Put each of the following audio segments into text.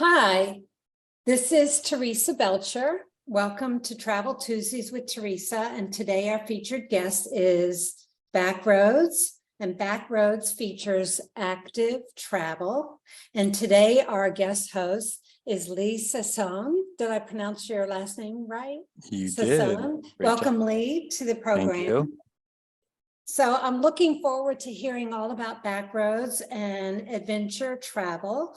Hi, this is Teresa Belcher. Welcome to Travel Tuesdays with Teresa. And today our featured guest is Backroads. And Backroads features active travel. And today our guest host is Lee Sassone. Did I pronounce your last name right? You Sassone. did. Welcome, Lee, to the program. Thank you. So I'm looking forward to hearing all about Backroads and adventure travel.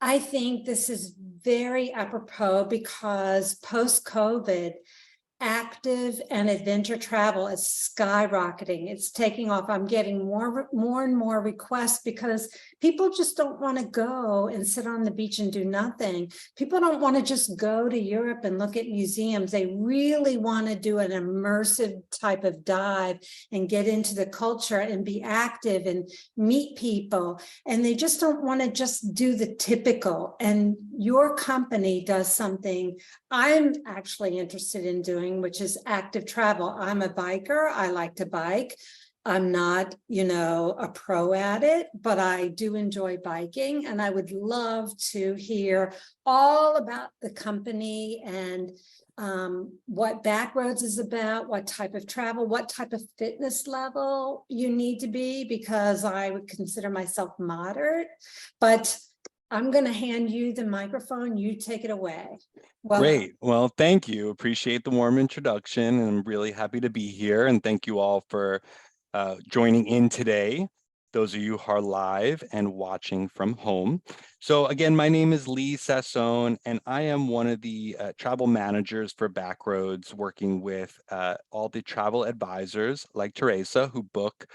I think this is very apropos because post-COVID, active and adventure travel is skyrocketing. It's taking off. I'm getting more and more requests because people just don't want to go and sit on the beach and do nothing. People don't want to just go to Europe and look at museums. They really want to do an immersive type of dive and get into the culture and be active and meet people. And they just don't want to just do the typical. And your company does something I'm actually interested in doing, which is active travel. I'm a biker. I like to bike. I'm not, a pro at it, but I do enjoy biking. And I would love to hear all about the company and what Backroads is about, what type of travel, what type of fitness level you need to be, because I would consider myself moderate, but I'm going to hand you the microphone. You take it away. Great. Well, thank you. Appreciate the warm introduction, and I'm really happy to be here. And thank you all for joining in today, those of you who are live and watching from home. So again, my name is Lee Sassone, and I am one of the travel managers for Backroads, working with all the travel advisors like Teresa who book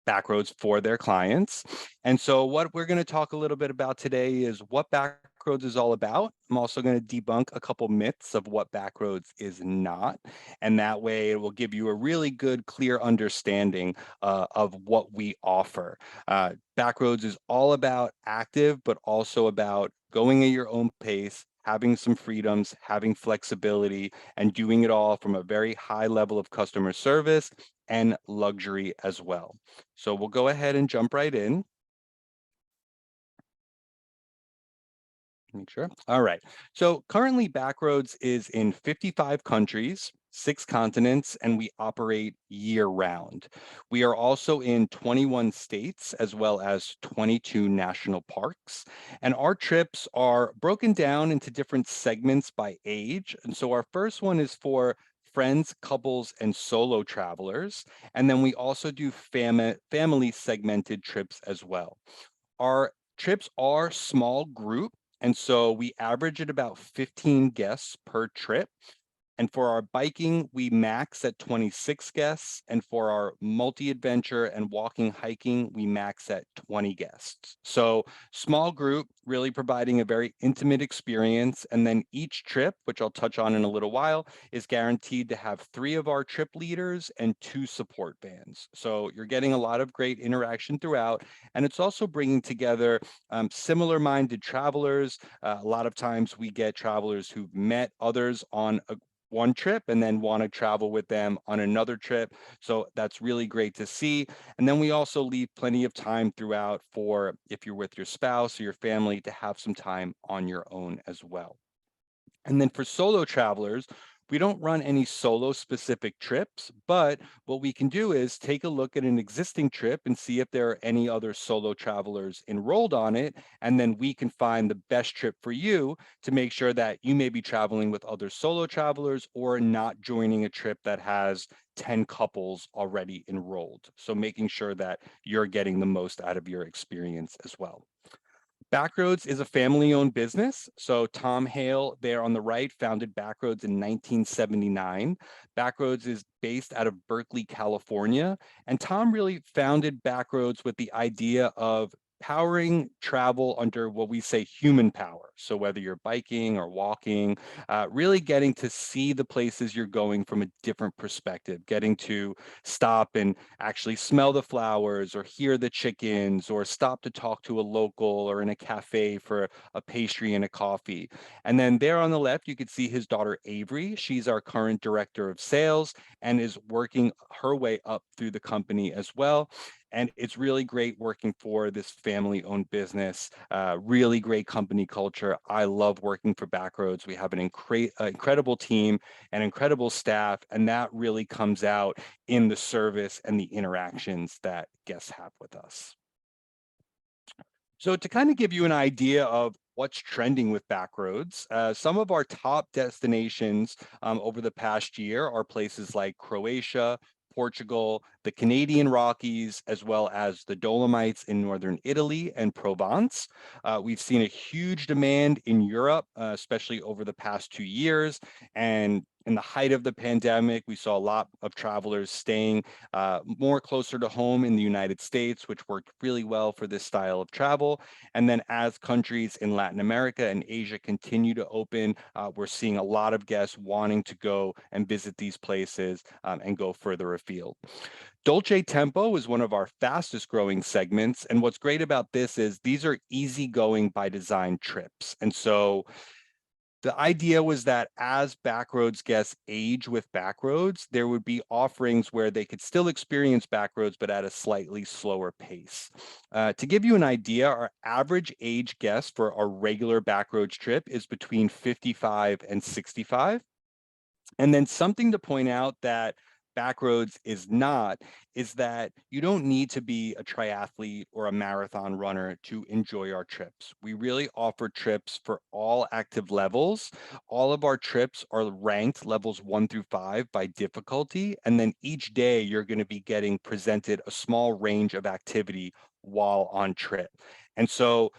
Backroads for their clients. And so what we're going to talk a little bit about today is what Backroads is all about. I'm also going to debunk a couple myths of what Backroads is not. And that way it will give you a really good, clear understanding of what we offer. Backroads is all about active, but also about going at your own pace, having some freedoms, having flexibility, and doing it all from a very high level of customer service and luxury as well. So we'll go ahead and jump right in. Make sure. All right. So currently Backroads is in 55 countries, 6 continents, and we operate year round. We are also in 21 states as well as 22 national parks. And our trips are broken down into different segments by age. And so our first one is for friends, couples, and solo travelers. And then we also do family segmented trips as well. Our trips are small group, and so we average at about 15 guests per trip. And for our biking, we max at 26 guests. And for our multi-adventure and walking, hiking, we max at 20 guests. So small group, really providing a very intimate experience. And then each trip, which I'll touch on in a little while, is guaranteed to have 3 of our trip leaders and 2 support vans. So you're getting a lot of great interaction throughout. And it's also bringing together similar-minded travelers. A lot of times we get travelers who've met others on one trip and then want to travel with them on another trip. So that's really great to see. And then we also leave plenty of time throughout for, if you're with your spouse or your family, to have some time on your own as well. And then for solo travelers, we don't run any solo specific trips, but what we can do is take a look at an existing trip and see if there are any other solo travelers enrolled on it. And then we can find the best trip for you to make sure that you may be traveling with other solo travelers or not joining a trip that has 10 couples already enrolled. So making sure that you're getting the most out of your experience as well. Backroads is a family-owned business. So Tom Hale there on the right founded Backroads in 1979. Backroads is based out of Berkeley, California. And Tom really founded Backroads with the idea of powering travel under what we say human power. So whether you're biking or walking, really getting to see the places you're going from a different perspective, getting to stop and actually smell the flowers or hear the chickens or stop to talk to a local or in a cafe for a pastry and a coffee. And then there on the left, you could see his daughter Avery. She's our current director of sales and is working her way up through the company as well. And it's really great working for this family-owned business, really great company culture. I love working for Backroads. We have an incredible team and incredible staff, and that really comes out in the service and the interactions that guests have with us. So to kind of give you an idea of what's trending with Backroads, some of our top destinations over the past year are places like Croatia, Portugal, the Canadian Rockies, as well as the Dolomites in northern Italy and Provence. We've seen a huge demand in Europe, especially over the past 2 years. And in the height of the pandemic, we saw a lot of travelers staying more closer to home in the United States, which worked really well for this style of travel. And then as countries in Latin America and Asia continue to open, we're seeing a lot of guests wanting to go and visit these places and go further afield. Dolce Tempo is one of our fastest growing segments. And what's great about this is these are easygoing by design trips. And so the idea was that as Backroads guests age with Backroads, there would be offerings where they could still experience Backroads, but at a slightly slower pace. To give you an idea, our average age guest for our regular Backroads trip is between 55 and 65. And then something to point out that Backroads is not is that you don't need to be a triathlete or a marathon runner to enjoy our trips. We really offer trips for all active levels. All of our trips are ranked levels 1 through 5 by difficulty. And then each day you're going to be getting presented a small range of activity while on trip. And so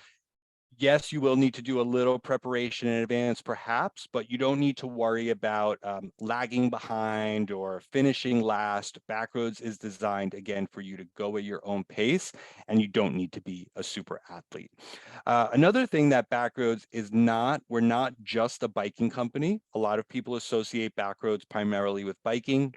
yes, you will need to do a little preparation in advance, perhaps, but you don't need to worry about lagging behind or finishing last. Backroads is designed, again, for you to go at your own pace, and you don't need to be a super athlete. Another thing that Backroads is not, we're not just a biking company. A lot of people associate Backroads primarily with biking,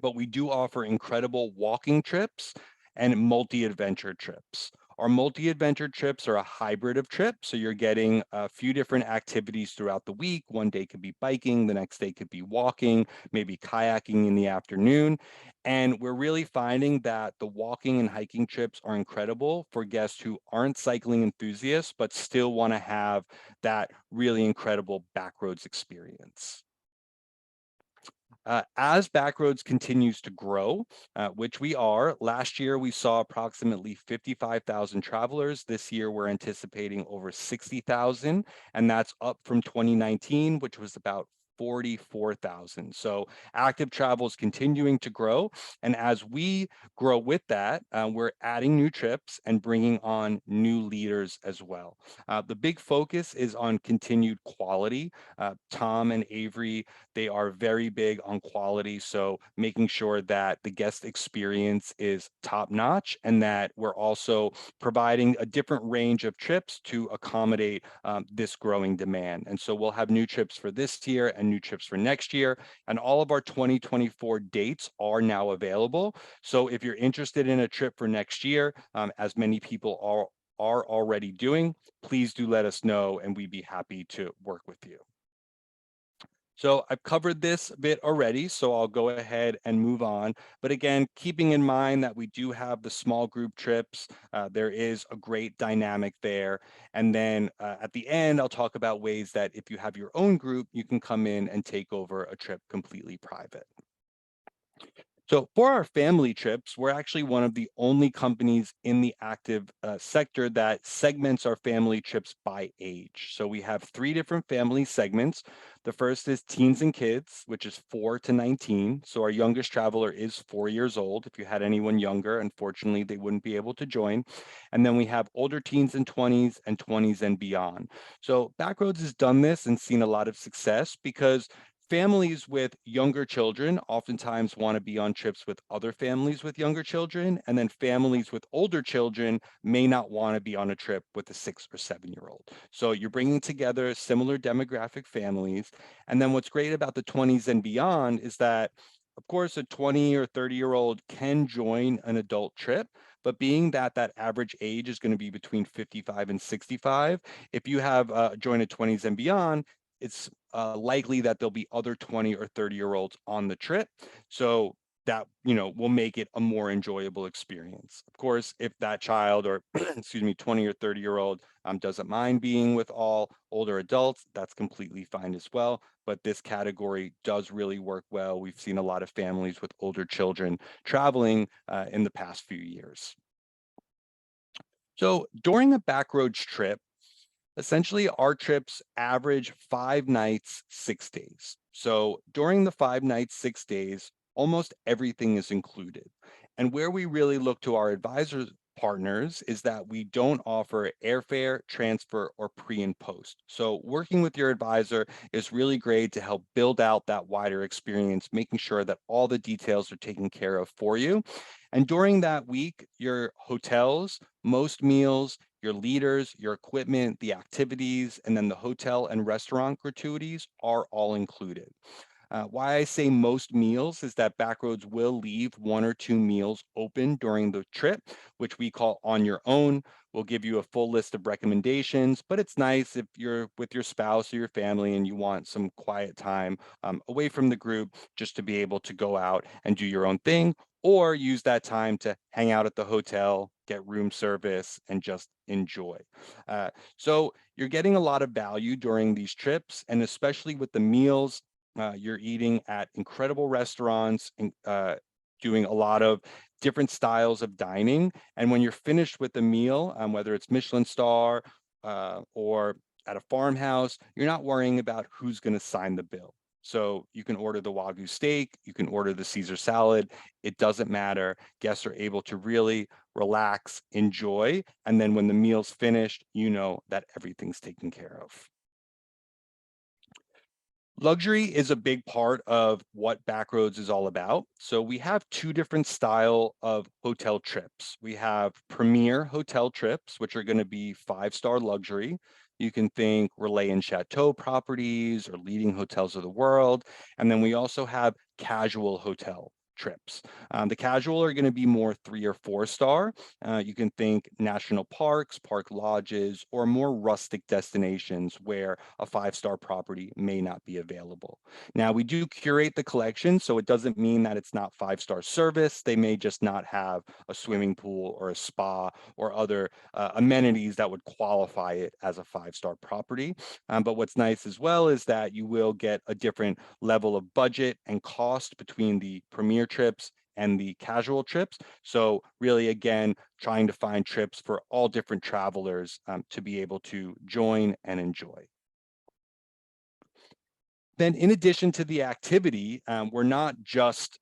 but we do offer incredible walking trips and multi-adventure trips. Our multi-adventure trips are a hybrid of trips. So you're getting a few different activities throughout the week. One day could be biking, the next day could be walking, maybe kayaking in the afternoon. And we're really finding that the walking and hiking trips are incredible for guests who aren't cycling enthusiasts, but still want to have that really incredible Backroads experience. As Backroads continues to grow, which we are, last year we saw approximately 55,000 travelers. This year we're anticipating over 60,000, and that's up from 2019, which was about 44,000. So active travel is continuing to grow. And as we grow with that, we're adding new trips and bringing on new leaders as well. The big focus is on continued quality. Tom and Avery, they are very big on quality. So making sure that the guest experience is top notch and that we're also providing a different range of trips to accommodate this growing demand. And so we'll have new trips for this year and new trips for next year. And all of our 2024 dates are now available. So if you're interested in a trip for next year, as many people are already doing, please do let us know and we'd be happy to work with you. So I've covered this a bit already, so I'll go ahead and move on. But again, keeping in mind that we do have the small group trips, there is a great dynamic there. And then at the end, I'll talk about ways that if you have your own group, you can come in and take over a trip completely private. So for our family trips, we're actually one of the only companies in the active sector that segments our family trips by age. So we have 3 different family segments. The first is teens and kids, which is 4 to 19. So our youngest traveler is 4 years old. If you had anyone younger, unfortunately, they wouldn't be able to join. And then we have older teens and 20s and beyond. So Backroads has done this and seen a lot of success because families with younger children oftentimes want to be on trips with other families with younger children, and then families with older children may not want to be on a trip with a 6 or 7-year-old. So you're bringing together similar demographic families. And then what's great about the 20s and beyond is that, of course, a 20 or 30-year-old can join an adult trip, but being that that average age is going to be between 55 and 65, if you have joined a 20s and beyond, it's likely that there'll be other 20 or 30-year-olds on the trip. So that, will make it a more enjoyable experience. Of course, if that child or excuse me, 20 or 30-year-old doesn't mind being with all older adults, that's completely fine as well. But this category does really work well. We've seen a lot of families with older children traveling in the past few years. So during a backroads trip, essentially, our trips average 5 nights, 6 days. So during the 5 nights, 6 days, almost everything is included. And where we really look to our advisors partners is that we don't offer airfare, transfer, or pre and post. So working with your advisor is really great to help build out that wider experience, making sure that all the details are taken care of for you. And during that week, your hotels, most meals, your leaders, your equipment, the activities, and then the hotel and restaurant gratuities are all included. Why I say most meals is that Backroads will leave 1 or 2 meals open during the trip, which we call on your own. We'll give you a full list of recommendations, but it's nice if you're with your spouse or your family and you want some quiet time away from the group just to be able to go out and do your own thing, or use that time to hang out at the hotel, get room service, and just enjoy. So you're getting a lot of value during these trips, and especially with the meals, you're eating at incredible restaurants and doing a lot of different styles of dining. And when you're finished with the meal, whether it's Michelin star or at a farmhouse, you're not worrying about who's going to sign the bill. So you can order the Wagyu steak, you can order the Caesar salad. It doesn't matter. Guests are able to really relax, enjoy, and then when the meal's finished, you know that everything's taken care of. Luxury is a big part of what Backroads is all about. So we have two different style of hotel trips. We have premier hotel trips, which are going to be 5-star luxury. You can think Relais and Chateau properties or leading hotels of the world. And then we also have casual hotel trips. The casual are going to be more 3 or 4 star. You can think national parks, park lodges, or more rustic destinations where a 5-star property may not be available. Now, we do curate the collection, so it doesn't mean that it's not 5-star service. They may just not have a swimming pool or a spa or other amenities that would qualify it as a 5-star property. But what's nice as well is that you will get a different level of budget and cost between the premier trips and the casual trips. So really, again, trying to find trips for all different travelers to be able to join and enjoy. Then in addition to the activity, we're not just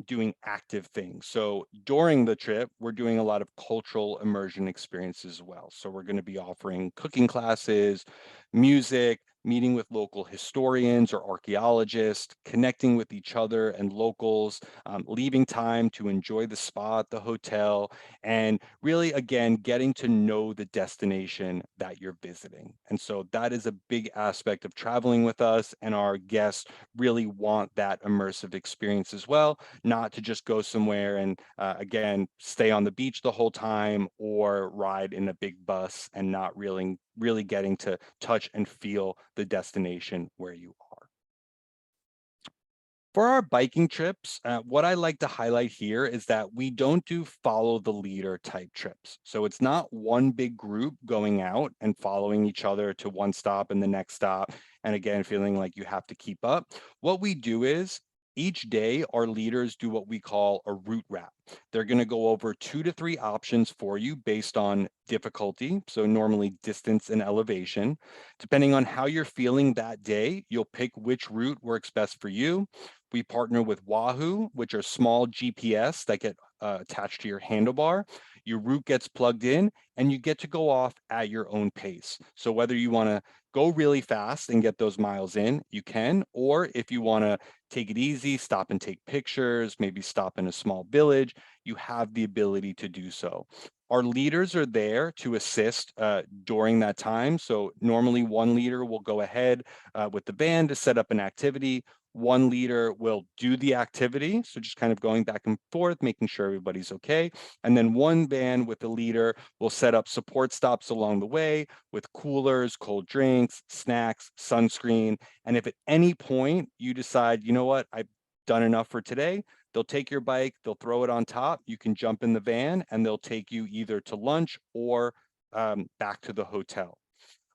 doing active things. So during the trip, we're doing a lot of cultural immersion experiences as well. So we're going to be offering cooking classes, music, meeting with local historians or archaeologists, connecting with each other and locals, leaving time to enjoy the spa at the hotel, and really, again, getting to know the destination that you're visiting. And so that is a big aspect of traveling with us, and our guests really want that immersive experience as well, not to just go somewhere and again stay on the beach the whole time or ride in a big bus and not really getting to touch and feel the destination where you are. For our biking trips, what I like to highlight here is that we don't do follow the leader type trips. So it's not one big group going out and following each other to one stop and the next stop, and again, feeling like you have to keep up. What we do is each day, our leaders do what we call a route wrap. They're going to go over 2 to 3 options for you based on difficulty. So normally distance and elevation. Depending on how you're feeling that day, you'll pick which route works best for you. We partner with Wahoo, which are small GPS that get attached to your handlebar. Your route gets plugged in and you get to go off at your own pace. So whether you want to go really fast and get those miles in, you can, or if you want to take it easy, stop and take pictures, maybe stop in a small village, you have the ability to do so. Our leaders are there to assist during that time. So normally one leader will go ahead with the band to set up an activity. One leader will do the activity. So just kind of going back and forth, making sure everybody's okay. And then one band with the leader will set up support stops along the way with coolers, cold drinks, snacks, sunscreen. And if at any point you decide, you know what, I've done enough for today, They'll take your bike, they'll throw it on top, you can jump in the van, and they'll take you either to lunch or back to the hotel.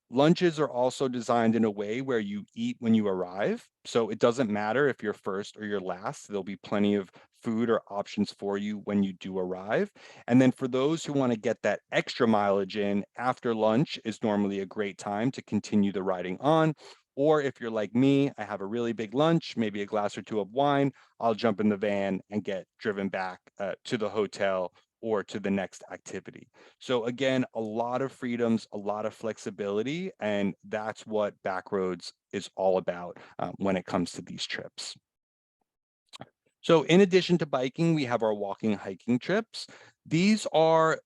Lunches are also designed in a way where you eat when you arrive. So it doesn't matter if you're first or you're last. There'll be plenty of food or options for you when you do arrive. And then for those who want to get that extra mileage in, after lunch is normally a great time to continue the riding on. Or if you're like me, I have a really big lunch, maybe a glass or two of wine, I'll jump in the van and get driven back to the hotel or to the next activity. So again, a lot of freedoms, a lot of flexibility, and that's what Backroads is all about when it comes to these trips. So in addition to biking, we have our walking, hiking trips. These are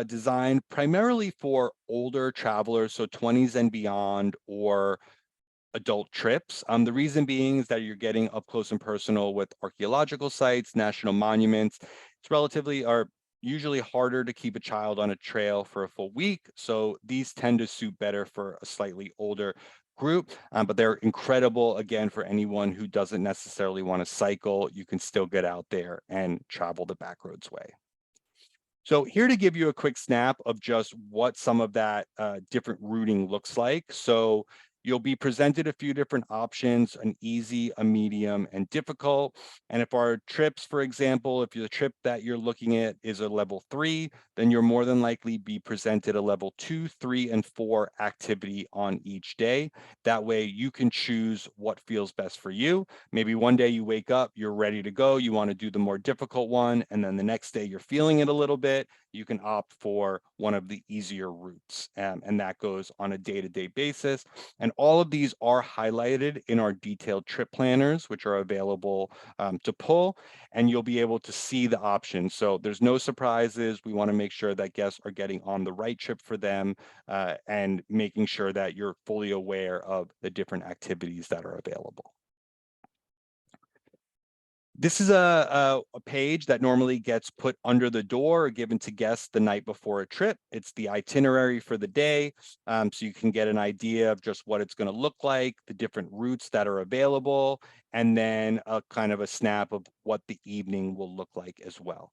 designed primarily for older travelers, so 20s and beyond, or adult trips. The reason being is that you're getting up close and personal with archaeological sites, national monuments. It's relatively or usually harder to keep a child on a trail for a full week. So these tend to suit better for a slightly older group, but they're incredible again for anyone who doesn't necessarily want to cycle. You can still get out there and travel the Backroads way. So here to give you a quick snap of just what some of that different routing looks like. So you'll be presented a few different options, an easy, a medium, and difficult. And if our trips, for example, if the trip that you're looking at is a level 3, then you're more than likely be presented a level 2, 3, and 4 activity on each day. That way you can choose what feels best for you. Maybe one day you wake up, you're ready to go, you want to do the more difficult one, and then the next day you're feeling it a little bit, you can opt for one of the easier routes. And that goes on a day-to-day basis. And all of these are highlighted in our detailed trip planners, which are available to pull, and you'll be able to see the options. So there's no surprises. We want to make sure that guests are getting on the right trip for them and making sure that you're fully aware of the different activities that are available. This is a page that normally gets put under the door or given to guests the night before a trip. It's the itinerary for the day, so you can get an idea of just what it's going to look like, the different routes that are available, and then a kind of a snap of what the evening will look like as well.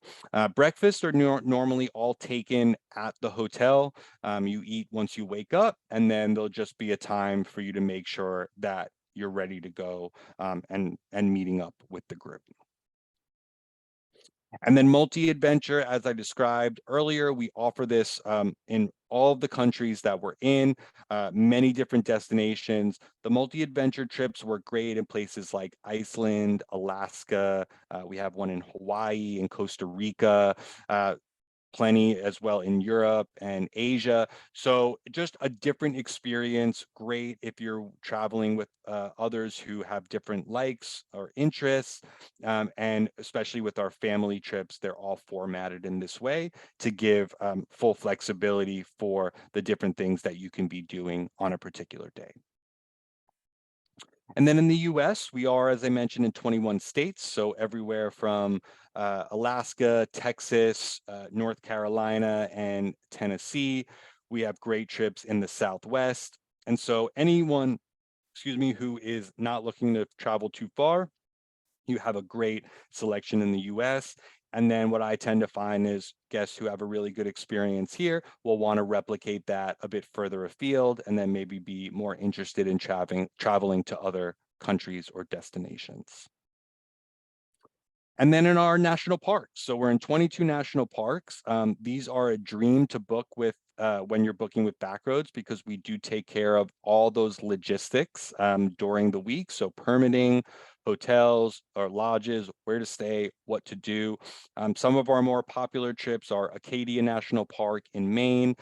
Breakfasts are normally all taken at the hotel. You eat once you wake up, and then there'll just be a time for you to make sure that you're ready to go and meeting up with the group. And then multi-adventure, as I described earlier, we offer this in all of the countries that we're in, many different destinations. The multi-adventure trips work great in places like Iceland, Alaska. We have one in Hawaii and Costa Rica. Plenty as well in Europe and Asia. So just a different experience. Great if you're traveling with others who have different likes or interests. And especially with our family trips, they're all formatted in this way to give full flexibility for the different things that you can be doing on a particular day. And then in the US, we are, as I mentioned, in 21 states. So everywhere from Alaska, Texas, North Carolina, and Tennessee. We have great trips in the Southwest. And so anyone, excuse me, who is not looking to travel too far, you have a great selection in the US. And then what I tend to find is guests who have a really good experience here will want to replicate that a bit further afield and then maybe be more interested in traveling to other countries or destinations. And then in our national parks, so we're in 22 national parks. These are a dream to book with when you're booking with Backroads because we do take care of all those logistics during the week. So permitting, hotels or lodges, where to stay, what to do. Some of our more popular trips are Acadia National Park in Maine,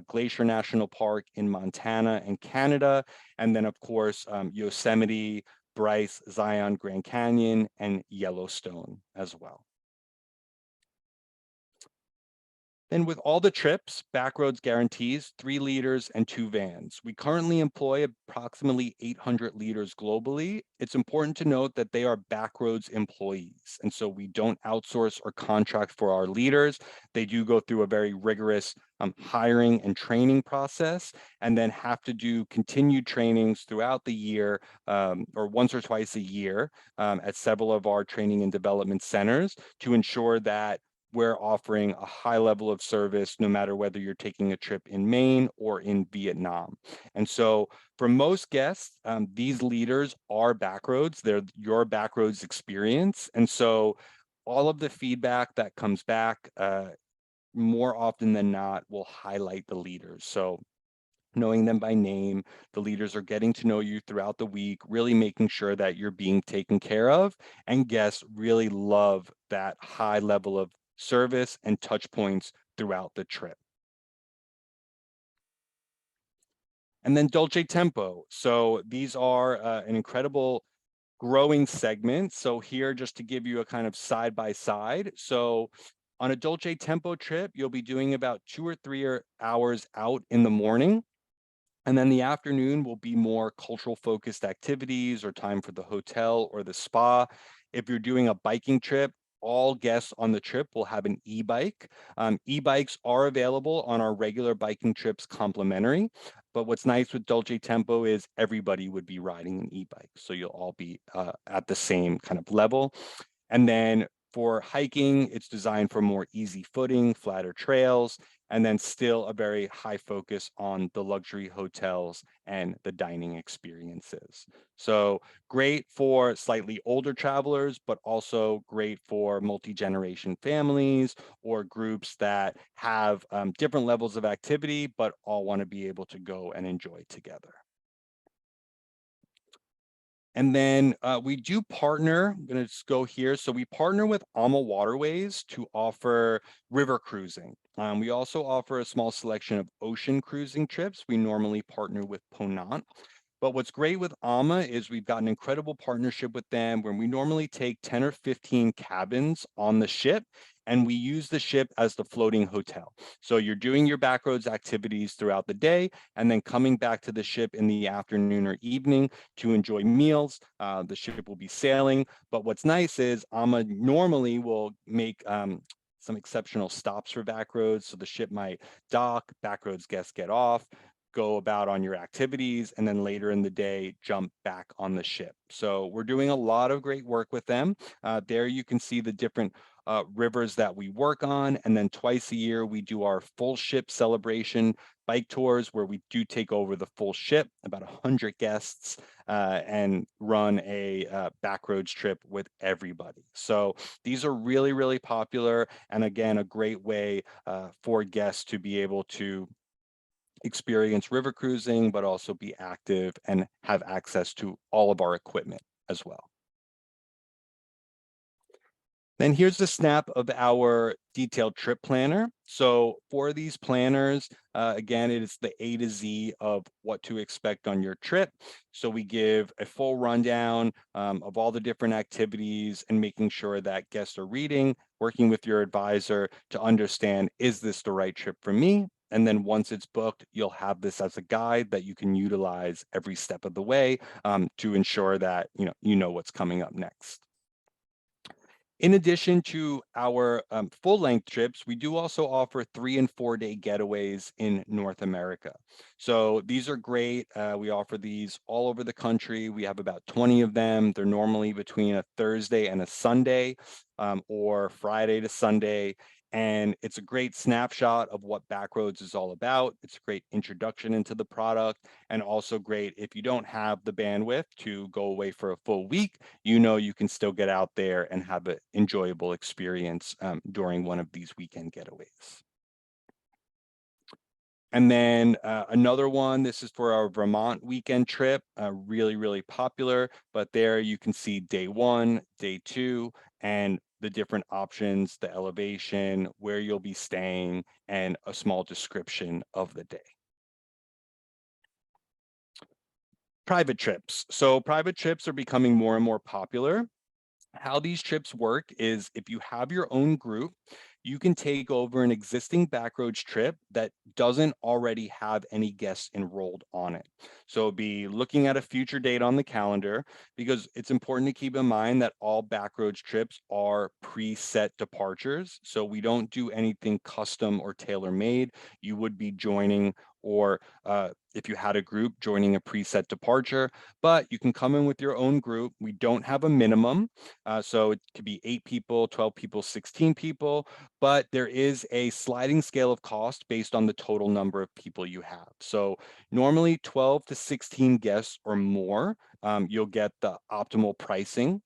Glacier National Park in Montana and Canada, and then of course Yosemite, Bryce, Zion, Grand Canyon, and Yellowstone as well. And with all the trips, Backroads guarantees 3 leaders and 2 vans. We currently employ approximately 800 leaders globally. It's important to note that they are Backroads employees. And so we don't outsource or contract for our leaders. They do go through a very rigorous hiring and training process, and then have to do continued trainings throughout the year, or once or twice a year, at several of our training and development centers to ensure that we're offering a high level of service, no matter whether you're taking a trip in Maine or in Vietnam. And so for most guests, these leaders are Backroads. They're your Backroads experience. And so all of the feedback that comes back, more often than not, will highlight the leaders. So knowing them by name, the leaders are getting to know you throughout the week, really making sure that you're being taken care of, and guests really love that high level of service and touch points throughout the trip. And then Dolce Tempo. So these are an incredible growing segment. So here, just to give you a kind of side by side. So on a Dolce Tempo trip, you'll be doing about 2 or 3 hours out in the morning. And then the afternoon will be more cultural focused activities or time for the hotel or the spa. If you're doing a biking trip, all guests on the trip will have an e-bike. E-bikes are available on our regular biking trips complimentary. But what's nice with Dolce Tempo is everybody would be riding an e-bike. So you'll all be at the same kind of level. And then for hiking, it's designed for more easy footing, flatter trails, and then still a very high focus on the luxury hotels and the dining experiences. So great for slightly older travelers, but also great for multi-generation families or groups that have different levels of activity, but all want to be able to go and enjoy together. And then we do partner, I'm going to just go here. So we partner with Alma Waterways to offer river cruising. We also offer a small selection of ocean cruising trips. We normally partner with Ponant. But what's great with Alma is we've got an incredible partnership with them where we normally take 10 or 15 cabins on the ship, and we use the ship as the floating hotel. So you're doing your backroads activities throughout the day and then coming back to the ship in the afternoon or evening to enjoy meals. The ship will be sailing. But what's nice is Alma normally will make some exceptional stops for Backroads. So the ship might dock, Backroads guests get off, go about on your activities, and then later in the day, jump back on the ship. So we're doing a lot of great work with them. There you can see the different rivers that we work on. And then twice a year, we do our full ship celebration bike tours where we do take over the full ship, about 100 guests, and run a Backroads trip with everybody. So these are really, really popular. And again, a great way for guests to be able to experience river cruising, but also be active and have access to all of our equipment as well. Then here's the snap of our detailed trip planner. So for these planners, again, it is the A to Z of what to expect on your trip. So we give a full rundown of all the different activities and making sure that guests are reading, working with your advisor to understand, is this the right trip for me? And then once it's booked, you'll have this as a guide that you can utilize every step of the way to ensure that you know what's coming up next. In addition to our full-length trips, we do also offer 3 and 4 day getaways in North America. So these are great. We offer these all over the country. We have about 20 of them. They're normally between a Thursday and a Sunday, or Friday to Sunday. And it's a great snapshot of what Backroads is all about. It's a great introduction into the product, and also great if you don't have the bandwidth to go away for a full week, you can still get out there and have an enjoyable experience during one of these weekend getaways. And then another one, this is for our Vermont weekend trip, really, really popular. But there you can see day 1, day 2, and the different options, the elevation, where you'll be staying, and a small description of the day. Private trips. So private trips are becoming more and more popular. How these trips work is if you have your own group, you can take over an existing Backroads trip that doesn't already have any guests enrolled on it. So be looking at a future date on the calendar, because it's important to keep in mind that all Backroads trips are preset departures. So we don't do anything custom or tailor-made. You would be joining, or if you had a group, joining a preset departure, but you can come in with your own group. We don't have a minimum. So it could be 8 people, 12 people, 16 people, but there is a sliding scale of cost based on the total number of people you have. So normally 12 to 16 guests or more, you'll get the optimal pricing.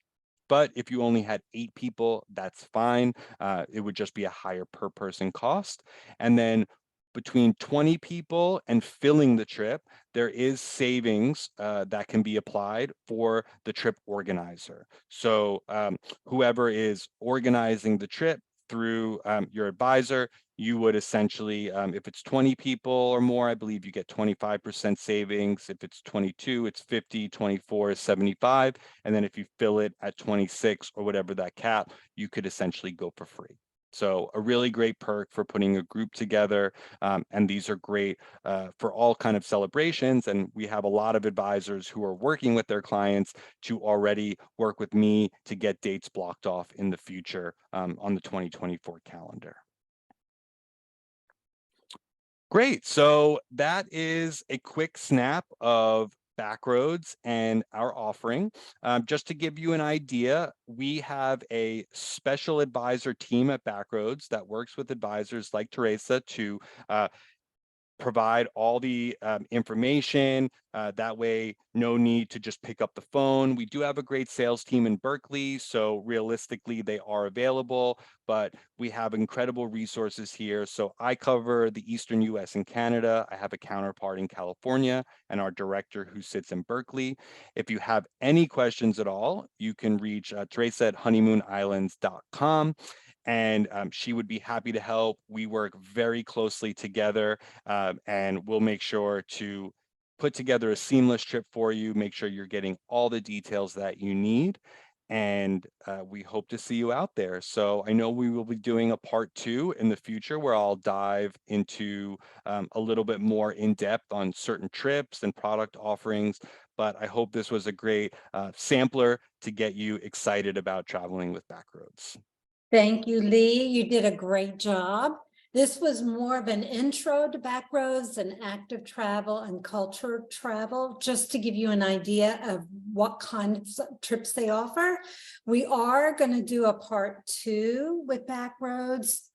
But if you only had 8 people, that's fine. It would just be a higher per person cost. And then between 20 people and filling the trip, there is savings that can be applied for the trip organizer. So whoever is organizing the trip through your advisor, you would essentially, if it's 20 people or more, I believe you get 25% savings. If it's 22, it's 50, 24 is 75. And then if you fill it at 26 or whatever that cap, you could essentially go for free. So a really great perk for putting a group together. And these are great for all kind of celebrations. And we have a lot of advisors who are working with their clients to already work with me to get dates blocked off in the future on the 2024 calendar. Great. So that is a quick snap of Backroads and our offering. Just to give you an idea, we have a special advisor team at Backroads that works with advisors like Teresa to provide all the information. That way, no need to just pick up the phone. We do have a great sales team in Berkeley, so realistically, they are available, but we have incredible resources here. So I cover the Eastern US and Canada. I have a counterpart in California and our director who sits in Berkeley. If you have any questions at all, you can reach Teresa at honeymoonislands.com. And she would be happy to help. We work very closely together, and we'll make sure to put together a seamless trip for you, make sure you're getting all the details that you need. And we hope to see you out there. So I know we will be doing a part 2 in the future where I'll dive into a little bit more in depth on certain trips and product offerings. But I hope this was a great sampler to get you excited about traveling with Backroads. Thank you, Lee. You did a great job. This was more of an intro to Backroads and active travel and culture travel, just to give you an idea of what kinds of trips they offer. We are going to do a part 2 with Backroads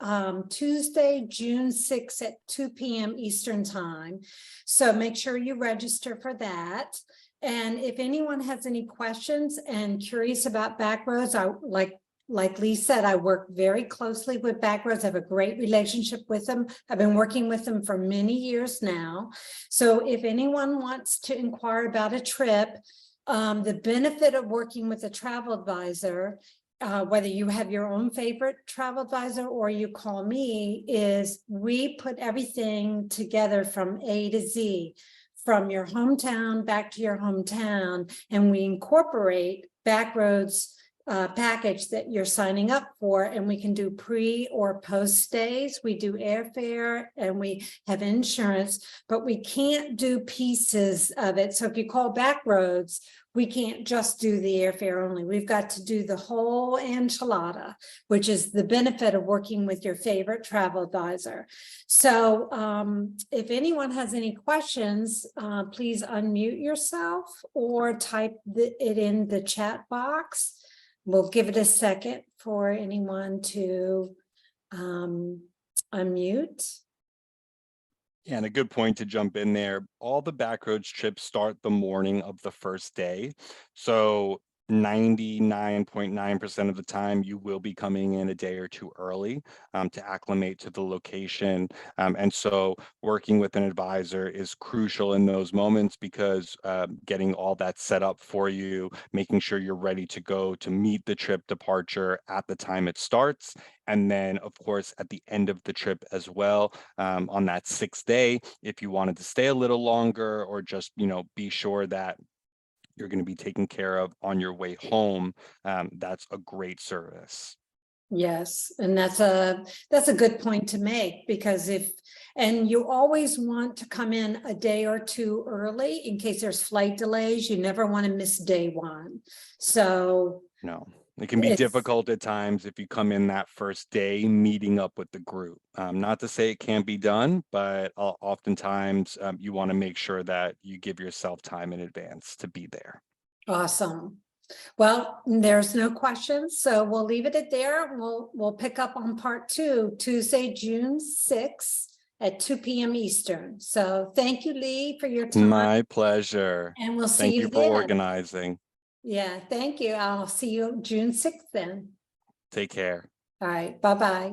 Tuesday, June 6th at 2 p.m. Eastern time. So make sure you register for that. And if anyone has any questions and curious about Backroads, like Lee said, I work very closely with Backroads. I have a great relationship with them. I've been working with them for many years now. So if anyone wants to inquire about a trip, the benefit of working with a travel advisor, whether you have your own favorite travel advisor or you call me, is we put everything together from A to Z, from your hometown back to your hometown, and we incorporate Backroads package that you're signing up for, and we can do pre or post stays. We do airfare and we have insurance, but we can't do pieces of it. So if you call Backroads, we can't just do the airfare only. We've got to do the whole enchilada, which is the benefit of working with your favorite travel advisor. So if anyone has any questions, please unmute yourself or type it in the chat box. We'll give it a second for anyone to unmute. Yeah, and a good point to jump in there. All the Backroads trips start the morning of the first day. So 99.9% of the time, you will be coming in a day or two early to acclimate to the location. And so working with an advisor is crucial in those moments, because getting all that set up for you, making sure you're ready to go to meet the trip departure at the time it starts. And then, of course, at the end of the trip as well, on that 6th day, if you wanted to stay a little longer or just, be sure that you're going to be taken care of on your way home, that's a great service. Yes, and that's a good point to make, because and you always want to come in a day or two early in case there's flight delays. You never want to miss day one. So No, it can be it's difficult at times if you come in that first day meeting up with the group. Not to say it can't be done, but oftentimes you want to make sure that you give yourself time in advance to be there. awesome. Well, there's no questions, so we'll leave it at there. We'll pick up on part 2, Tuesday, June 6th at 2 p.m. Eastern. So thank you, Lee, for your time, My pleasure. and we'll see Thank you you for then. organizing. Yeah, thank you. I'll see you June 6th then. Take care. All right, bye-bye.